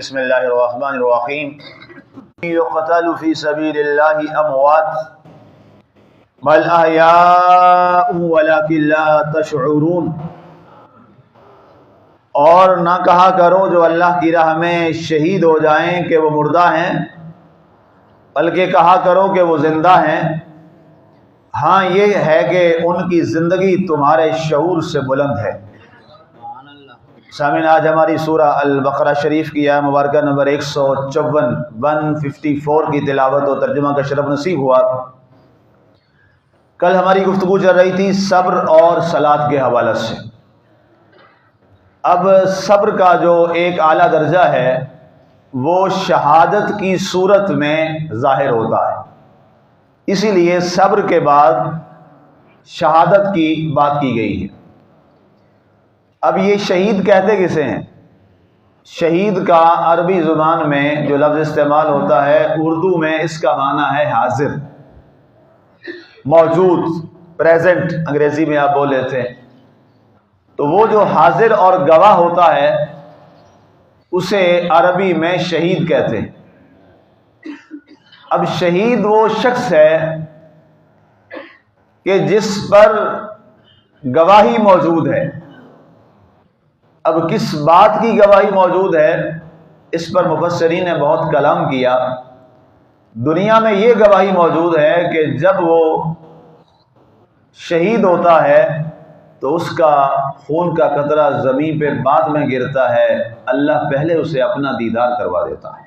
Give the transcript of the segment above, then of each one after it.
بسم اللہ الرحمن الرحیم یقتل فی سبیل اللہ اموات بل احیاء ولکن لا تشعرون، اور نہ کہا کرو جو اللہ کی راہ میں شہید ہو جائیں کہ وہ مردہ ہیں، بلکہ کہا کرو کہ وہ زندہ ہیں۔ ہاں یہ ہے کہ ان کی زندگی تمہارے شعور سے بلند ہے۔ سامعین، آج ہماری سورہ البقرہ شریف کی آیت مبارکہ نمبر 154 کی تلاوت و ترجمہ کا شرف نصیب ہوا۔ کل ہماری گفتگو چل رہی تھی صبر اور صلاۃ کے حوالے سے۔ اب صبر کا جو ایک اعلیٰ درجہ ہے وہ شہادت کی صورت میں ظاہر ہوتا ہے، اسی لیے صبر کے بعد شہادت کی بات کی گئی ہے۔ اب یہ شہید کہتے کسے ہیں؟ شہید کا عربی زبان میں جو لفظ استعمال ہوتا ہے، اردو میں اس کا معنی ہے حاضر، موجود، پریزنٹ انگریزی میں آپ بول لیتے ہیں۔ تو وہ جو حاضر اور گواہ ہوتا ہے اسے عربی میں شہید کہتے ہیں۔ اب شہید وہ شخص ہے کہ جس پر گواہی موجود ہے۔ اب کس بات کی گواہی موجود ہے، اس پر مفسرین نے بہت کلام کیا۔ دنیا میں یہ گواہی موجود ہے کہ جب وہ شہید ہوتا ہے تو اس کا خون کا قطرہ زمین پہ بعد میں گرتا ہے، اللہ پہلے اسے اپنا دیدار کروا دیتا ہے۔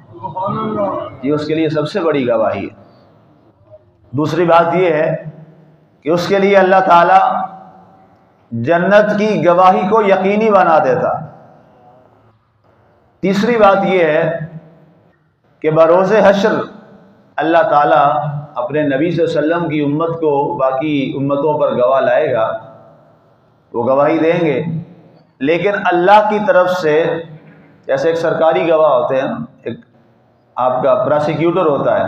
یہ اس کے لیے سب سے بڑی گواہی ہے۔ دوسری بات یہ ہے کہ اس کے لیے اللہ تعالی جنت کی گواہی کو یقینی بنا دیتا ہے۔ تیسری بات یہ ہے کہ بروز حشر اللہ تعالیٰ اپنے نبی صلی اللہ علیہ وسلم کی امت کو باقی امتوں پر گواہ لائے گا، وہ گواہی دیں گے، لیکن اللہ کی طرف سے جیسے ایک سرکاری گواہ ہوتے ہیں، ایک آپ کا پراسیکیوٹر ہوتا ہے،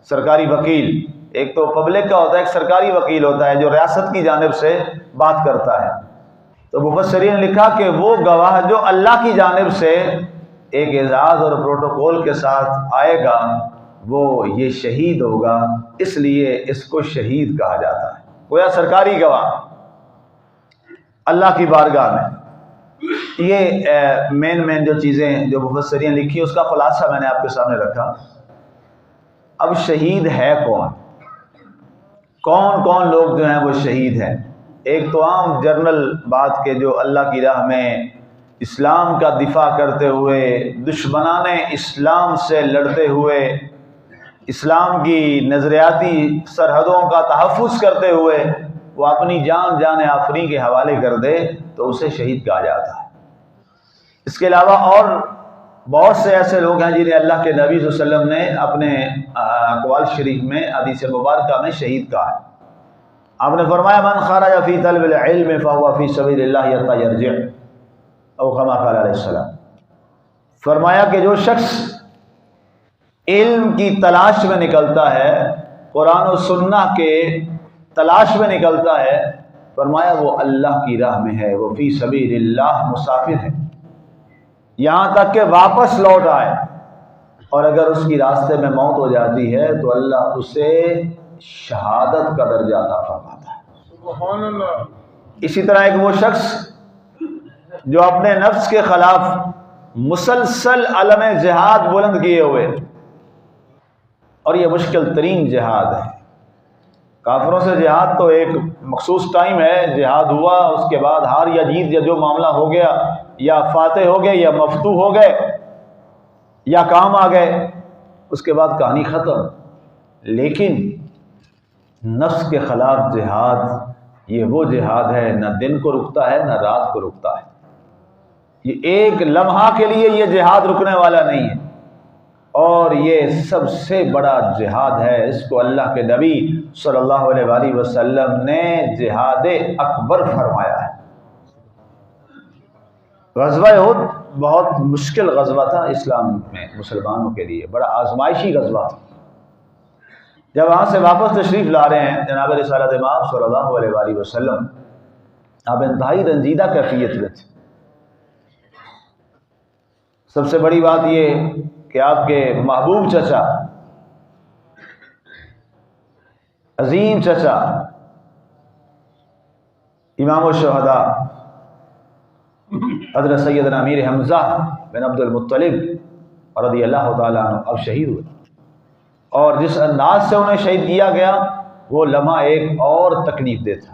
سرکاری وکیل، ایک تو پبلک کا ہوتا ہے، ایک سرکاری وکیل ہوتا ہے جو ریاست کی جانب سے بات کرتا ہے۔ تو مفسرین نے لکھا کہ وہ گواہ جو اللہ کی جانب سے ایک اعزاز اور پروٹوکول کے ساتھ آئے گا وہ یہ شہید ہوگا، اس لیے اس کو شہید کہا جاتا ہے۔ گویا سرکاری گواہ اللہ کی بارگاہ میں۔ یہ مین جو چیزیں جو مفسرین لکھی اس کا خلاصہ میں نے آپ کے سامنے رکھا۔ اب شہید ہے کون؟ کون لوگ جو ہیں وہ شہید ہیں؟ ایک تو عام جنرل بات کہ جو اللہ کی راہ میں اسلام کا دفاع کرتے ہوئے، دشمنان اسلام سے لڑتے ہوئے، اسلام کی نظریاتی سرحدوں کا تحفظ کرتے ہوئے وہ اپنی جان آفرین کے حوالے کر دے تو اسے شہید کہا جاتا ہے۔ اس کے علاوہ اور بہت سے ایسے لوگ ہیں جنہیں اللہ کے نبی صلی اللہ علیہ وسلم نے اپنے اقوال شریف میں حدیث مبارکہ میں شہید کہا ہے۔ آپ نے فرمایا من خرج فی طلب العلم فهو فی سبیل اللہ حتی یرجع، او کما قال علیہ السلام۔ فرمایا کہ جو شخص علم کی تلاش میں نکلتا ہے، قرآن و سنہ کے تلاش میں نکلتا ہے، فرمایا وہ اللہ کی راہ میں ہے، وہ فی سبیل اللہ مسافر ہے، یہاں تک کہ واپس لوٹ آئے، اور اگر اس کی راستے میں موت ہو جاتی ہے تو اللہ اسے شہادت کا درجہ عطا فرماتا ہے۔ سبحان اللہ۔ اسی طرح ایک وہ شخص جو اپنے نفس کے خلاف مسلسل علم جہاد بلند کیے ہوئے، اور یہ مشکل ترین جہاد ہے۔ کافروں سے جہاد تو ایک مخصوص ٹائم ہے، جہاد ہوا اس کے بعد ہار یا جیت یا جو معاملہ ہو گیا، یا فاتح ہو گئے یا مفتوح ہو گئے یا کام آ گئے، اس کے بعد کہانی ختم۔ لیکن نفس کے خلاف جہاد یہ وہ جہاد ہے، نہ دن کو رکتا ہے نہ رات کو رکتا ہے۔ یہ ایک لمحہ کے لیے یہ جہاد رکنے والا نہیں ہے، اور یہ سب سے بڑا جہاد ہے۔ اس کو اللہ کے نبی صلی اللہ علیہ وآلہ وسلم نے جہاد اکبر فرمایا ہے۔ غزوہ احد بہت مشکل غزوہ تھا اسلام میں، مسلمانوں کے لیے بڑا آزمائشی غزوہ تھا۔ جب وہاں سے واپس تشریف لا رہے ہیں جناب رسالت امام صلی اللہ علیہ وآلہ وسلم، اب انتہائی رنجیدہ کیفیت میں تھے۔ سب سے بڑی بات یہ کہ آپ کے محبوب چچا، عظیم چچا، امام الشہداء حضرت سیدنا امیر حمزہ بن عبد المطلب رضی اللہ تعالیٰ عنہ اب شہید ہوئے، اور جس انداز سے انہیں شہید کیا گیا وہ لمحہ ایک اور تکلیف دہ تھا۔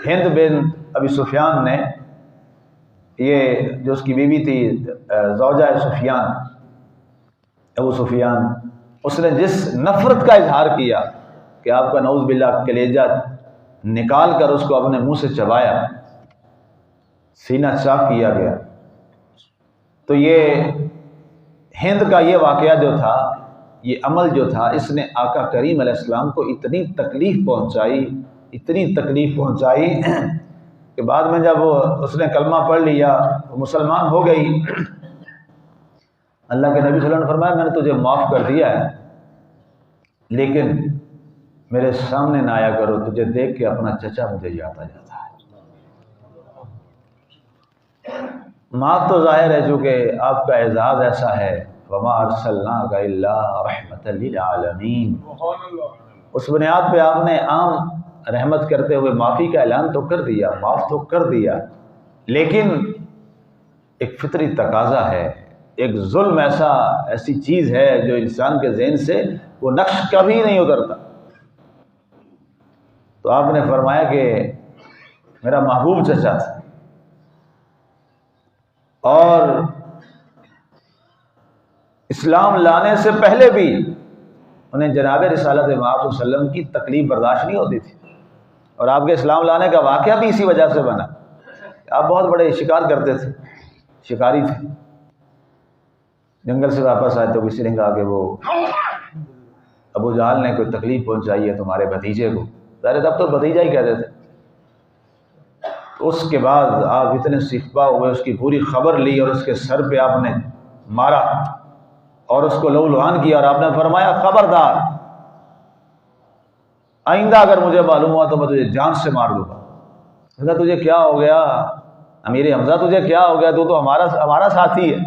ہند بن ابی سفیان نے، یہ جو اس کی بیوی تھی زوجہ سفیان، ابو سفیان، اس نے جس نفرت کا اظہار کیا کہ آپ کا نعوذ باللہ کلیجہ نکال کر اس کو اپنے منہ سے چبایا، سینہ چاک کیا گیا، تو یہ ہند کا یہ واقعہ جو تھا، یہ عمل جو تھا، اس نے آقا کریم علیہ السلام کو اتنی تکلیف پہنچائی کہ بعد میں جب اس نے کلمہ پڑھ لیا، وہ مسلمان ہو گئی، اللہ کے نبی صلی اللہ علیہ وسلم نے فرمایا میں نے تجھے معاف کر دیا ہے، لیکن میرے سامنے نہ آیا کرو، تجھے دیکھ کے اپنا چچا مجھے یاد آ جاتا ہے۔ معاف تو ظاہر ہے، چونکہ آپ کا اعزاز ایسا ہے، وَمَا أَرْسَلْنَاكَ إِلَّا رَحْمَةً لِلْعَالَمِينَ، اس بنیاد پہ آپ نے عام رحمت کرتے ہوئے معافی کا اعلان تو کر دیا، معاف تو کر دیا، لیکن ایک فطری تقاضا ہے، ایک ظلم ایسی چیز ہے جو انسان کے ذہن سے وہ نقش کبھی نہیں اترتا۔ تو آپ نے فرمایا کہ میرا محبوب چچا تھا، اور اسلام لانے سے پہلے بھی انہیں جناب رسالت مآب صلی اللہ علیہ وسلم کی تکلیف برداشت نہیں ہوتی تھی، اور آپ کے اسلام لانے کا واقعہ بھی اسی وجہ سے بنا۔ آپ بہت بڑے شکار کرتے تھے، شکاری تھے، جنگل سے واپس آئے تو کسی نے کہا کہ وہ ابو جہل نے کوئی تکلیف پہنچائی ہے تمہارے بھتیجے کو، ظاہر تب تو بھتیجا ہی کہتے تھے۔ اس کے بعد آپ اتنے سکھپا ہوئے، اس کی پوری خبر لی اور اس کے سر پہ آپ نے مارا اور اس کو لہو لہان کیا، اور آپ نے فرمایا خبردار، آئندہ اگر مجھے معلوم ہوا تو میں تجھے جان سے مار دوں گا۔ کہا تجھے کیا ہو گیا امیر حمزہ، تجھے کیا ہو گیا، تو ہمارا ساتھی ہے۔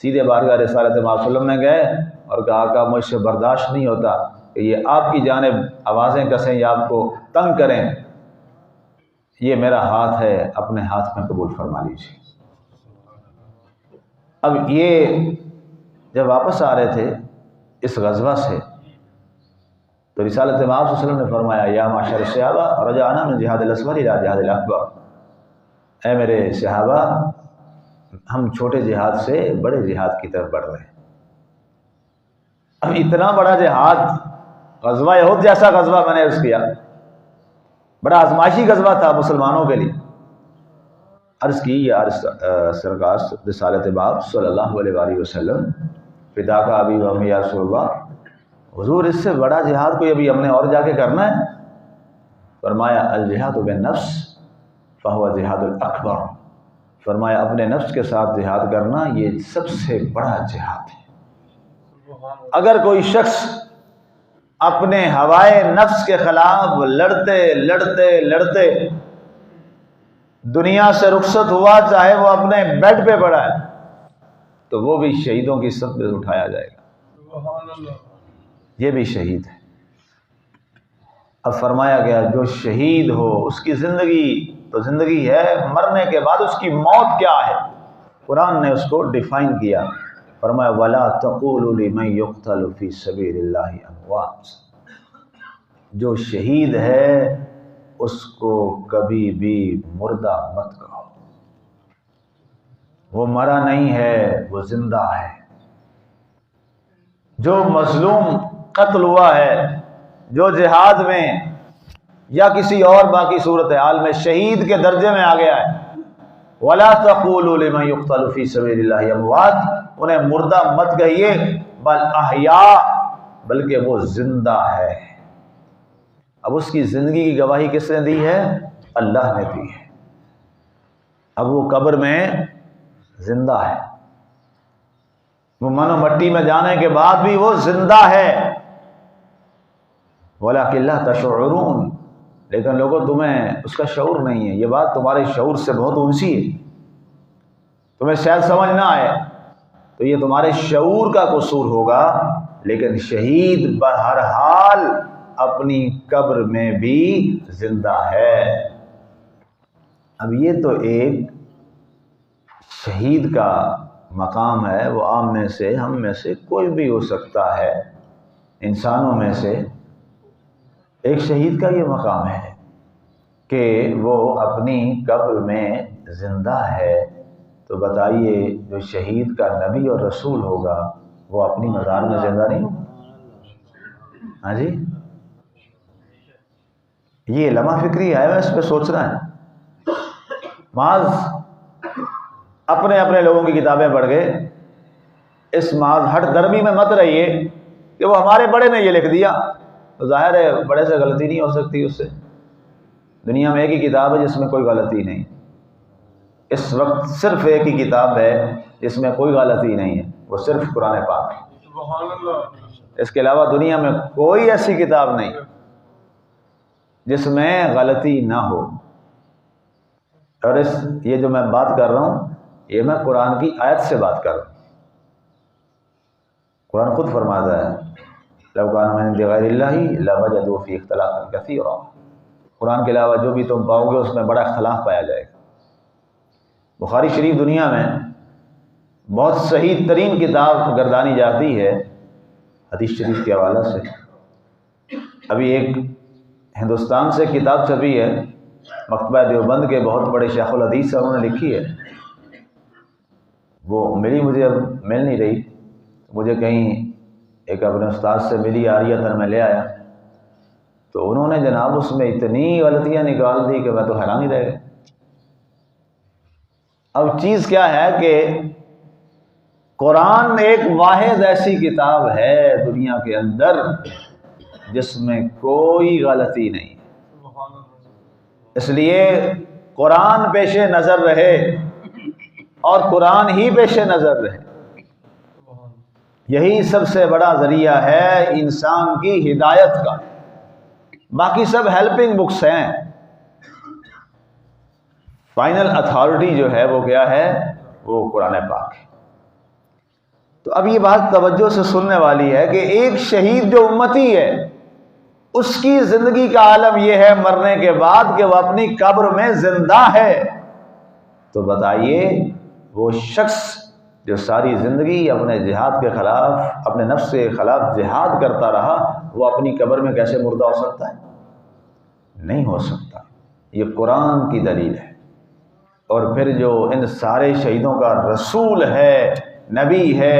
سیدھے بارگاہ رسالت مآب صلی اللہ علیہ وسلم میں گئے اور کہا آقا مجھ سے برداشت نہیں ہوتا کہ یہ آپ کی جانب آوازیں کسیں یا آپ کو تنگ کریں، یہ میرا ہاتھ ہے، اپنے ہاتھ میں قبول فرما لیجیے۔ اب یہ جب واپس آ رہے تھے اس غزوہ سے، تو رسالت مآب صلی اللہ علیہ وسلم نے فرمایا یا معاشر الصحابہ رجعنا من جہاد الاصغر الى جہاد الاکبر، اے میرے صحابہ ہم چھوٹے جہاد سے بڑے جہاد کی طرف بڑھ رہے ہیں۔ اب اتنا بڑا جہاد، غزوہ احد جیسا غزوہ میں نے عرض کیا، بڑا آزمائشی غزوہ تھا مسلمانوں کے لیے۔ عرض کی یا سرکار رسالت مآب صلی اللہ علیہ وآلہ وسلم فدا کا ابی و امی یا رسول اللہ، حضور اس سے بڑا جہاد کوئی ابھی ہم نے اور جا کے کرنا ہے؟ فرمایا الجہاد بالنفس فہو جہاد الاکبر، فرمایا اپنے نفس کے ساتھ جہاد کرنا یہ سب سے بڑا جہاد ہے۔ اگر کوئی شخص اپنے ہوائے نفس کے خلاف لڑتے لڑتے لڑتے دنیا سے رخصت ہوا، چاہے وہ اپنے بیڈ پہ پڑا ہے، تو وہ بھی شہیدوں کی صف میں اٹھایا جائے گا، یہ بھی شہید ہے۔ اب فرمایا گیا جو شہید ہو اس کی زندگی تو زندگی ہے، مرنے کے بعد اس کی موت کیا ہے؟ قرآن نے اس کو ڈیفائن کیا، فرمایا وَلَا تَقُولُوا لِمَن يُقْتَلُ فِي سَبِيلِ اللَّهِ أَمْوَاتٌ، جو شہید ہے اس کو کبھی بھی مردہ مت کہو، وہ مرا نہیں ہے، وہ زندہ ہے۔ جو مظلوم قتل ہوا ہے، جو جہاد میں یا کسی اور باقی صورتحال میں شہید کے درجے میں آ گیا ہے، وَلَا تَقُولُوا لِمَن يُقْتَلُ فِي سَبِيلِ اللَّهِ أَمْوَاتٌ، انہیں مردہ مت کہیے، بل احیاء، بلکہ وہ زندہ ہے۔ اب اس کی زندگی کی گواہی کس نے دی ہے؟ اللہ نے دی ہے۔ اب وہ قبر میں زندہ ہے، وہ منو مٹی میں جانے کے بعد بھی وہ زندہ ہے۔ وَلَٰكِن لَا تَشْعُرُونَ، لیکن لوگوں تمہیں اس کا شعور نہیں ہے، یہ بات تمہارے شعور سے بہت اونچی ہے۔ تمہیں شاید سمجھ نہ آئے تو یہ تمہارے شعور کا قصور ہوگا، لیکن شہید بہرحال اپنی قبر میں بھی زندہ ہے۔ اب یہ تو ایک شہید کا مقام ہے، وہ عام میں سے، ہم میں سے کوئی بھی ہو سکتا ہے، انسانوں میں سے ایک شہید کا یہ مقام ہے کہ وہ اپنی قبر میں زندہ ہے۔ تو بتائیے جو شہید کا نبی اور رسول ہوگا وہ اپنی مزار میں زندہ نہیں ہوگا؟ ہاں جی، یہ لمحہ فکری ہے، میں اس پہ سوچنا ہے۔ معاذ اپنے اپنے لوگوں کی کتابیں پڑھ گئے، اس معاذ ہٹ درمی میں مت رہیے کہ وہ ہمارے بڑے نے یہ لکھ دیا، تو ظاہر ہے بڑے سے غلطی نہیں ہو سکتی اس سے۔ دنیا میں ایک ہی کتاب ہے جس میں کوئی غلطی نہیں، اس وقت صرف ایک ہی کتاب ہے جس میں کوئی غلطی نہیں ہے، وہ صرف قرآن پاک ہے۔ سبحان اللہ۔ اس کے علاوہ دنیا میں کوئی ایسی کتاب نہیں جس میں غلطی نہ ہو۔ اور یہ جو میں بات کر رہا ہوں یہ میں قرآن کی آیت سے بات کر رہا ہوں۔ قرآن خود فرماتا ہے لَوْ كَانَ مِنْ عِنْدِ غَيْرِ اللَّهِ لَوَجَدُوا فِيهِ اخْتِلَافًا كَثِيرًا۔ قرآن کے علاوہ جو بھی تم پاؤ گے اس میں بڑا اختلاف پایا جائے گا۔ بخاری شریف دنیا میں بہت صحیح ترین کتاب گردانی جاتی ہے حدیث شریف کے حوالے سے۔ ابھی ایک ہندوستان سے کتاب چھپی ہے، مکتبہ دیوبند کے بہت بڑے شیخ الحدیث سے انہوں نے لکھی ہے، وہ ملی مجھے، اب مل نہیں رہی، مجھے کہیں ایک اپنے استاد سے ملی عاریۃً، میں لے آیا تو انہوں نے جناب اس میں اتنی غلطیاں نکال دی کہ میں تو حیران ہی رہ گیا۔ اب چیز کیا ہے کہ قرآن ایک واحد ایسی کتاب ہے دنیا کے اندر جس میں کوئی غلطی نہیں، اس لیے قرآن پیش نظر رہے اور قرآن ہی پیش نظر رہے، یہی سب سے بڑا ذریعہ ہے انسان کی ہدایت کا۔ باقی سب ہیلپنگ بکس ہیں، فائنل اتھارٹی جو ہے وہ کیا ہے؟ وہ قرآن پاک ہے۔ تو اب یہ بات توجہ سے سننے والی ہے کہ ایک شہید جو امتی ہے اس کی زندگی کا عالم یہ ہے مرنے کے بعد کہ وہ اپنی قبر میں زندہ ہے۔ تو بتائیے وہ شخص جو ساری زندگی اپنے جہاد کے خلاف، اپنے نفس کے خلاف جہاد کرتا رہا، وہ اپنی قبر میں کیسے مردہ ہو سکتا ہے؟ نہیں ہو سکتا۔ یہ قرآن کی دلیل ہے۔ اور پھر جو ان سارے شہیدوں کا رسول ہے، نبی ہے،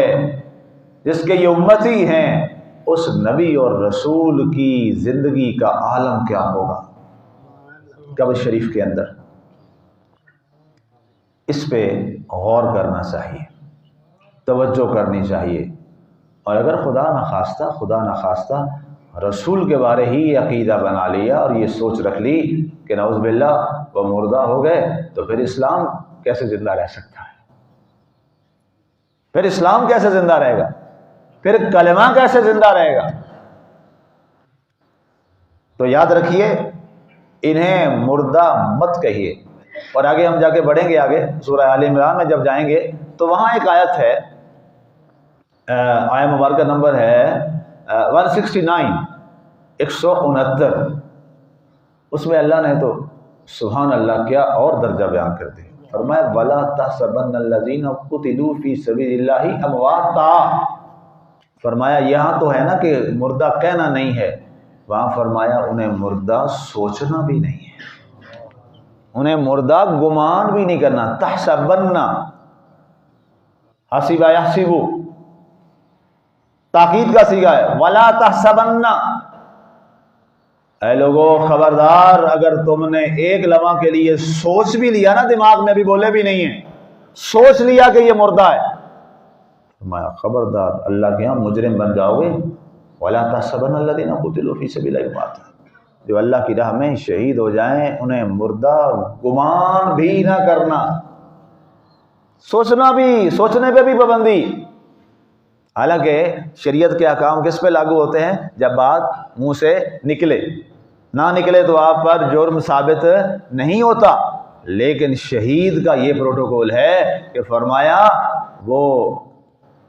جس کے یہ امتی ہیں، اس نبی اور رسول کی زندگی کا عالم کیا ہوگا قبر شریف کے اندر؟ اس پہ غور کرنا چاہیے، توجہ کرنی چاہیے۔ اور اگر خدا نخواستہ رسول کے بارے ہی یہ عقیدہ بنا لیا اور یہ سوچ رکھ لی کہ نعوذ باللہ وہ مردہ ہو گئے، تو پھر اسلام کیسے زندہ رہ سکتا ہے؟ پھر اسلام کیسے زندہ رہے گا؟ پھر کلمہ کیسے زندہ رہے گا؟ تو یاد رکھیے انہیں مردہ مت کہیے۔ اور آگے ہم جا کے بڑھیں گے، آگے سورہ آل عمران میں جب جائیں گے تو وہاں ایک آیت ہے، آیت مبارکہ نمبر ہے 169، 169۔ اس میں اللہ نے تو سبحان اللہ کیا اور درجہ بیان کر دیا، فرمایا وَلَا تَحْسَبَنَّ الَّذِينَ قُتِلُوا فِي سَبِيلِ اللَّهِ أَمْوَاتًا۔ فرمایا یہاں تو ہے نا کہ مردہ کہنا نہیں ہے، وہاں فرمایا انہیں مردہ سوچنا بھی نہیں ہے، انہیں مردہ گمان بھی نہیں کرنا۔ تحسبن، حسب یحسب، تاکید کا صیغہ ہے، ولا تحسبن۔ اے لوگوں خبردار، اگر تم نے ایک لمحہ کے لیے سوچ بھی لیا نا، دماغ میں بھی بولے بھی نہیں ہے، سوچ لیا کہ یہ مردہ ہے، فرمایا خبردار اللہ کے ہاں مجرم بن جاؤ گے۔ وَلَا تَحْسَبَنَّ الَّذِينَ قُتِلُوا فِي سَبِيلِ اللَّهِ أَمْوَاتًا، جو اللہ کی راہ میں شہید ہو جائیں انہیں مردہ گمان بھی نہ کرنا، سوچنا بھی، سوچنے پہ بھی پابندی۔ حالانکہ شریعت کے احکام کس پہ لاگو ہوتے ہیں؟ جب بات منہ سے نکلے، نہ نکلے تو آپ پر جرم ثابت نہیں ہوتا، لیکن شہید کا یہ پروٹوکول ہے کہ فرمایا وہ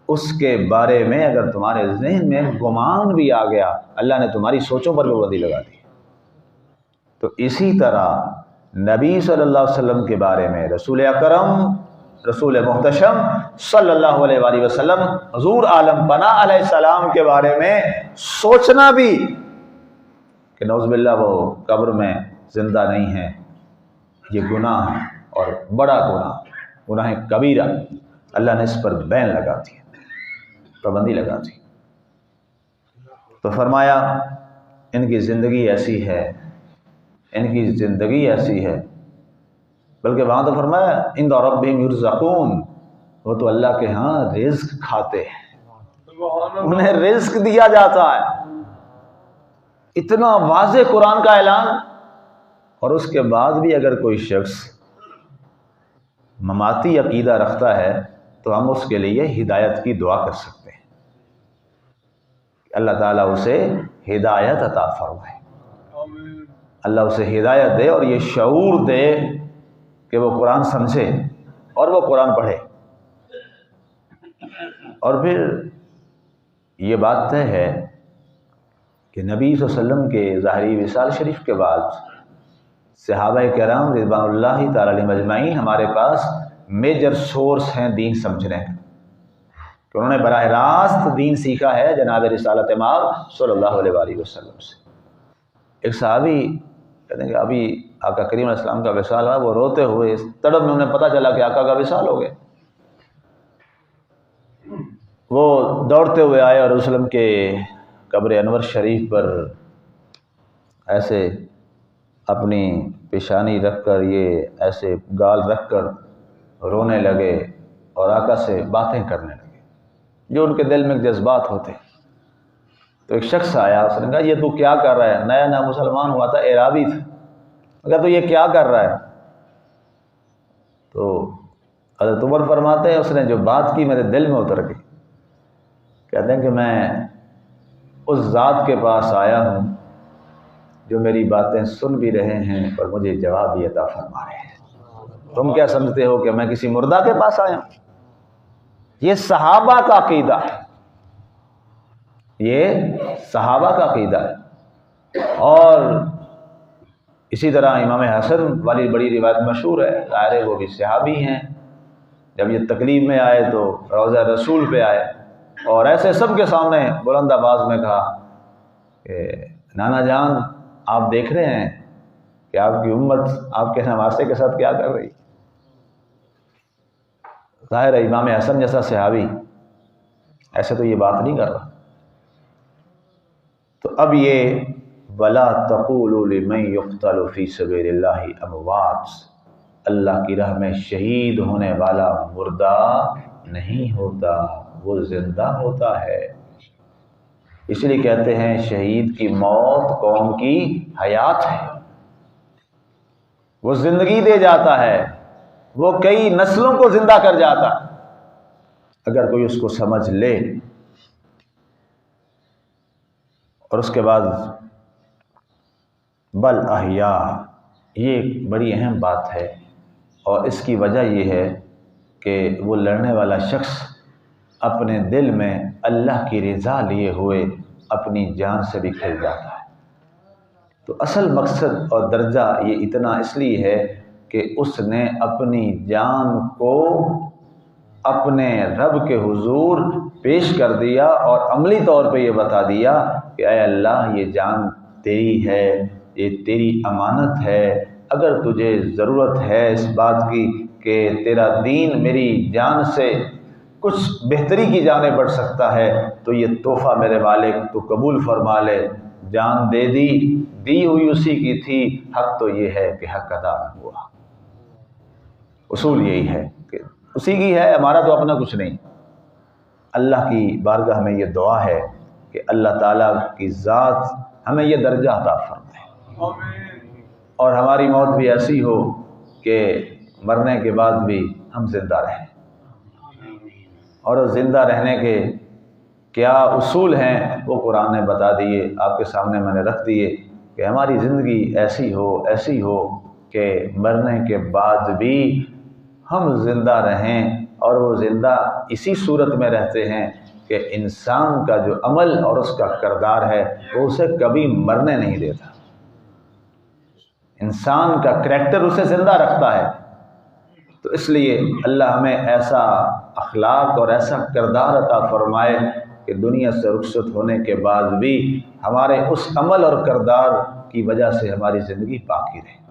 اس کے بارے میں اگر تمہارے ذہن میں گمان بھی آ گیا اللہ نے تمہاری سوچوں پر پابندی لگا دی۔ تو اسی طرح نبی صلی اللہ علیہ وسلم کے بارے میں رسول اکرم رسول محتشم صلی اللہ علیہ وآلہ وسلم حضور عالم پناہ علیہ السلام کے بارے میں سوچنا بھی کہ نعوذ باللہ وہ قبر میں زندہ نہیں ہے، یہ گناہ ہے اور بڑا گناہ کبیرہ، اللہ نے اس پر بین لگا دی، پابندی لگا دی۔ تو فرمایا ان کی زندگی ایسی ہے، ان کی زندگی ایسی ہے، بلکہ وہاں تو فرمایا عند ربہم یرزقون، وہ تو اللہ کے ہاں رزق کھاتے ہیں، انہیں رزق دیا جاتا ہے۔ اتنا واضح قرآن کا اعلان، اور اس کے بعد بھی اگر کوئی شخص مماتی عقیدہ رکھتا ہے تو ہم اس کے لیے ہدایت کی دعا کر سکتے ہیں، اللہ تعالیٰ اسے ہدایت عطا فرمائے، اللہ اسے ہدایت دے اور یہ شعور دے کہ وہ قرآن سمجھے اور وہ قرآن پڑھے۔ اور پھر یہ بات طے ہے کہ نبی صلی اللہ علیہ وسلم کے ظاہری وصال شریف کے بعد صحابہ کرام رضوان اللہ تعالی علیہم اجمعین ہمارے پاس میجر سورس ہیں دین سمجھنے کا، کہ انہوں نے براہ راست دین سیکھا ہے جناب رسالت مآب صلی اللہ علیہ وآلہ وسلم سے۔ ایک صحابی کہتے ہیں کہ ابھی آقا کریم علیہ السلام کا وصال ہوا، وہ روتے ہوئے اس تڑپ میں انہیں پتہ چلا کہ آقا کا وصال ہو گیا، وہ دوڑتے ہوئے آئے اور رسول اللہ کے قبر انور شریف پر ایسے اپنی پیشانی رکھ کر، یہ ایسے گال رکھ کر رونے لگے اور آقا سے باتیں کرنے لگے جو ان کے دل میں جذبات ہوتے۔ تو ایک شخص آیا، اس نے کہا یہ تو کیا کر رہا ہے؟ نیا نیا مسلمان ہوا تھا، اعرابی تھا، کہا تو یہ کیا کر رہا ہے؟ تو حضرت عمر فرماتے ہیں اس نے جو بات کی میرے دل میں اتر گئی، کہتے ہیں کہ میں اس ذات کے پاس آیا ہوں جو میری باتیں سن بھی رہے ہیں اور مجھے جواب بھی عطا فرما رہے ہیں، تم کیا سمجھتے ہو کہ میں کسی مردہ کے پاس آیا ہوں؟ یہ صحابہ کا عقیدہ ہے، یہ صحابہ کا عقیدہ ہے۔ اور اسی طرح امام حسن والی بڑی روایت مشہور ہے، ظاہر ہے وہ بھی صحابی ہیں، جب یہ تکلیف میں آئے تو روضہ رسول پہ آئے اور ایسے سب کے سامنے بلند آواز میں کہا کہ نانا جان آپ دیکھ رہے ہیں کہ آپ کی امت آپ کے نواسے کے ساتھ کیا کر رہی۔ ظاہر ہے امام حسن جیسا صحابی ایسے تو یہ بات نہیں کر رہا۔ تو اب یہ وَلَا تَقُولُوا لِمَن يُقْتَلُ فِي سَبِيلِ اللَّهِ أَمْوَاتٌ، اللہ کی راہ میں شہید ہونے والا مردہ نہیں ہوتا، وہ زندہ ہوتا ہے۔ اس لیے کہتے ہیں شہید کی موت قوم کی حیات ہے، وہ زندگی دے جاتا ہے، وہ کئی نسلوں کو زندہ کر جاتا ہے اگر کوئی اس کو سمجھ لے۔ اور اس کے بعد بل احیاء، یہ ایک بڑی اہم بات ہے، اور اس کی وجہ یہ ہے کہ وہ لڑنے والا شخص اپنے دل میں اللہ کی رضا لیے ہوئے اپنی جان سے بھی کھل جاتا ہے۔ تو اصل مقصد اور درجہ یہ اتنا اس لیے ہے کہ اس نے اپنی جان کو اپنے رب کے حضور پیش کر دیا اور عملی طور پہ یہ بتا دیا کہ اے اللہ یہ جان تیری ہے، یہ تیری امانت ہے، اگر تجھے ضرورت ہے اس بات کی کہ تیرا دین میری جان سے کچھ بہتری کی جانب بڑھ سکتا ہے تو یہ تحفہ میرے مالک تو قبول فرما لے۔ جان دے دی ہوئی اسی کی تھی، حق تو یہ ہے کہ حق ادا نہ ہوا۔ اصول یہی ہے کہ اسی کی ہے، ہمارا تو اپنا کچھ نہیں۔ اللہ کی بارگاہ میں یہ دعا ہے کہ اللہ تعالیٰ کی ذات ہمیں یہ درجہ عطا فرمائے اور ہماری موت بھی ایسی ہو کہ مرنے کے بعد بھی ہم زندہ رہیں۔ اور زندہ رہنے کے کیا اصول ہیں وہ قرآن نے بتا دیے، آپ کے سامنے میں نے رکھ دیے کہ ہماری زندگی ایسی ہو کہ مرنے کے بعد بھی ہم زندہ رہیں، اور وہ زندہ اسی صورت میں رہتے ہیں کہ انسان کا جو عمل اور اس کا کردار ہے وہ اسے کبھی مرنے نہیں دیتا، انسان کا کریکٹر اسے زندہ رکھتا ہے۔ تو اس لیے اللہ ہمیں ایسا اخلاق اور ایسا کردار عطا فرمائے کہ دنیا سے رخصت ہونے کے بعد بھی ہمارے اس عمل اور کردار کی وجہ سے ہماری زندگی باقی رہے۔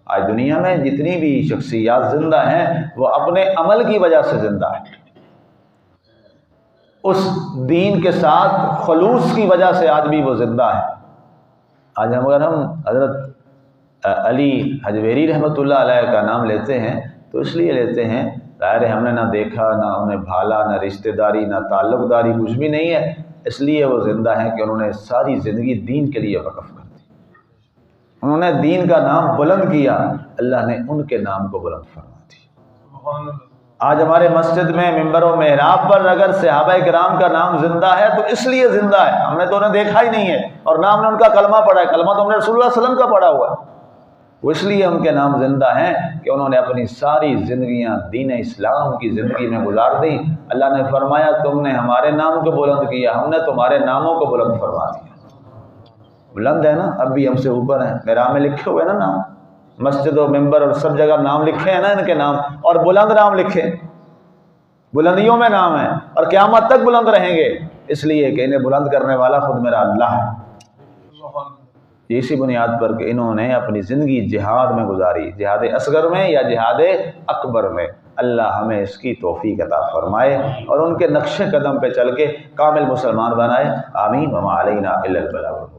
آج دنیا میں جتنی بھی شخصیات زندہ ہیں وہ اپنے عمل کی وجہ سے زندہ ہیں، اس دین کے ساتھ خلوص کی وجہ سے آج بھی وہ زندہ ہے۔ آج اگر ہم حضرت علی حجویری رحمۃ اللہ علیہ کا نام لیتے ہیں تو اس لیے لیتے ہیں، ظاہر ہے ہم نے نہ دیکھا، نہ انہیں بھالا، نہ رشتہ داری، نہ تعلق داری، کچھ بھی نہیں ہے، اس لیے وہ زندہ ہیں کہ انہوں نے ساری زندگی دین کے لیے وقف کر دی، انہوں نے دین کا نام بلند کیا، اللہ نے ان کے نام کو بلند فرما دیا۔ آج ہمارے مسجد میں ممبر و محراب پر اگر صحابہ کرام کا نام زندہ ہے تو اس لیے زندہ ہے، ہم نے تو انہیں دیکھا ہی نہیں ہے، اور نام نے ان کا کلمہ پڑھا ہے، کلمہ تو ہم نے رسول اللہ صلی اللہ علیہ وسلم کا پڑھا ہوا ہے، وہ اس لیے ان کے نام زندہ ہیں کہ انہوں نے اپنی ساری زندگیاں دین اسلام کی زندگی میں گزار دی۔ اللہ نے فرمایا تم نے ہمارے نام کو بلند کیا، ہم نے تمہارے ناموں کو بلند فرما دیا۔ بلند ہے نا، اب بھی ہم سے اوپر ہیں، میرا میں لکھے ہوئے نا نام، مسجد و ممبر اور سب جگہ نام لکھے ہیں نا ان کے نام، اور بلند نام لکھے، بلندیوں میں نام ہے، اور قیامت تک بلند رہیں گے، اس لیے کہ انہیں بلند کرنے والا خود میرا اللہ ہے۔ اسی بنیاد پر کہ انہوں نے اپنی زندگی جہاد میں گزاری، جہاد اصغر میں یا جہاد اکبر میں، اللہ ہمیں اس کی توفیق عطا فرمائے اور ان کے نقش قدم پہ چل کے کامل مسلمان بنائے، آمین۔ وما علینا الا البلاغ۔